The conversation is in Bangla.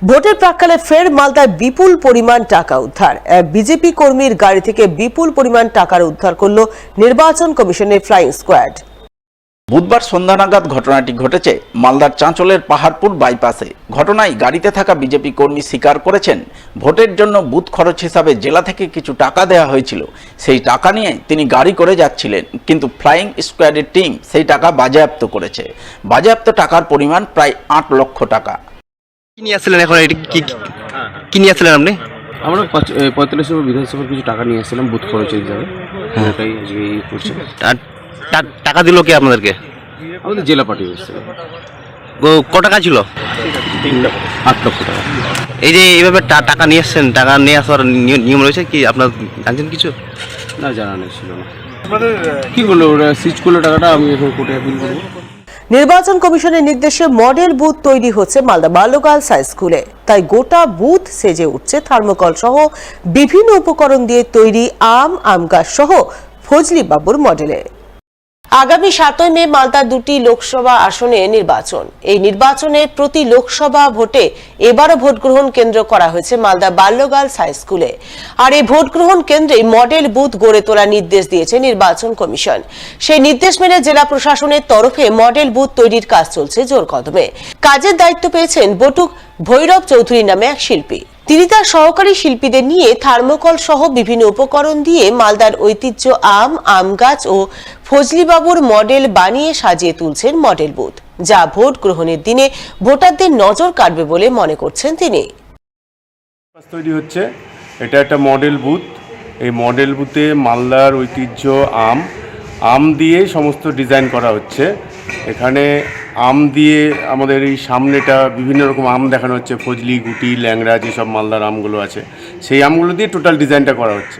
ভোটের প্রাক্কালে ফের মালদায় বিপুল পরিমাণ টাকা উদ্ধার। এক বিজেপি কর্মীর গাড়ি থেকে বিপুল পরিমাণ টাকার উদ্ধার করল নির্বাচন কমিশনের ফ্লাইং স্কোয়াড। বুধবার সন্ধ্যা নাগাদ ঘটনাটি ঘটেছে মালদার চাঁচলের পাহাড়পুর বাইপাসে। ঘটনায় গাড়িতে থাকা বিজেপি কর্মী স্বীকার করেছেন, ভোটের জন্য বুথ খরচ হিসাবে জেলা থেকে কিছু টাকা দেওয়া হয়েছিল। সেই টাকা নিয়ে তিনি গাড়ি করে যাচ্ছিলেন, কিন্তু ফ্লাইং স্কোয়াডের টিম সেই টাকা বাজেয়াপ্ত করেছে। বাজেয়াপ্ত টাকার পরিমাণ প্রায় 8 লক্ষ টাকা। কি নিয়ে আসছিলেন? এখন কি নিয়ে আসছিলেন আপনি? আমরা 45 বিধানসভার কিছু টাকা নিয়ে আসছিলাম বুথ খরচের হিসাবে। ওটাই আজকে করছে। টাকা দিল কে আপনাদেরকে? আমাদের জেলা পার্টি এসেছিল। ক টাকা ছিল? 8 লক্ষ টাকা। এই যে এইভাবে টাকা নিয়ে আসছেন, টাকা নিয়ে আসার নিয়ম রয়েছে কি আপনার জানছেন কিছু? না, জানা নেই, ছিল না। কি করলো ওরা? সিজ করলো টাকাটা। আমি এখন কোর্টে অ্যাপিল করবো। নির্বাচন কমিশনের নির্দেশে মডেল বুথ তৈরি হচ্ছে মালদা বাল্যগার্লস হাই স্কুলে। তাই গোটা বুথ সেজে উঠছে থার্মোকল সহ বিভিন্ন উপকরণ দিয়ে তৈরি আম গাছ সহ ফজলি বাবুর মডেলে। আগামী 7 মে মালদার 2টি লোকসভা আসনে নির্বাচন। এই নির্বাচনে প্রতি লোকসভা ভোটে এবারও ভোট গ্রহণ কেন্দ্র করা হয়েছে মালদা বাল্যগার্লস হাই স্কুলে। আর এই ভোট গ্রহণ কেন্দ্রে মডেল বুথ গড়ে তোলার নির্দেশ দিয়েছে নির্বাচন কমিশন। সেই নির্দেশ মেনে জেলা প্রশাসনের তরফে মডেল বুথ তৈরির কাজ চলছে জোর কদমে। কাজের দায়িত্ব পেয়েছেন বটুক ভৈরব চৌধুরী নামে এক শিল্পী। তিনি তার সহকারী শিল্পীদের নিয়ে থার্মোকল সহ বিভিন্ন উপকরণ দিয়ে মালদার ঐতিহ্য আম গাছ ও ফজলিবাবুর মডেল বানিয়ে সাজিয়ে তুলছেন মডেল বুথ, যা ভোট গ্রহণের দিনে ভোটারদের নজর কাড়বে বলে মনে করছেন তিনি। তৈরি হচ্ছে, এটা একটা মডেল বুথ। এই মডেল বুথে মালদার ঐতিহ্য আম দিয়ে সমস্ত ডিজাইন করা হচ্ছে। এখানে আম দিয়ে আমাদের এই সামনেটা বিভিন্ন রকম আম দেখানো হচ্ছে, ফজলি, গুটি, ল্যাংড়া, যেসব মালদার আমগুলো আছে সেই আমগুলো দিয়ে টোটাল ডিজাইনটা করা হচ্ছে।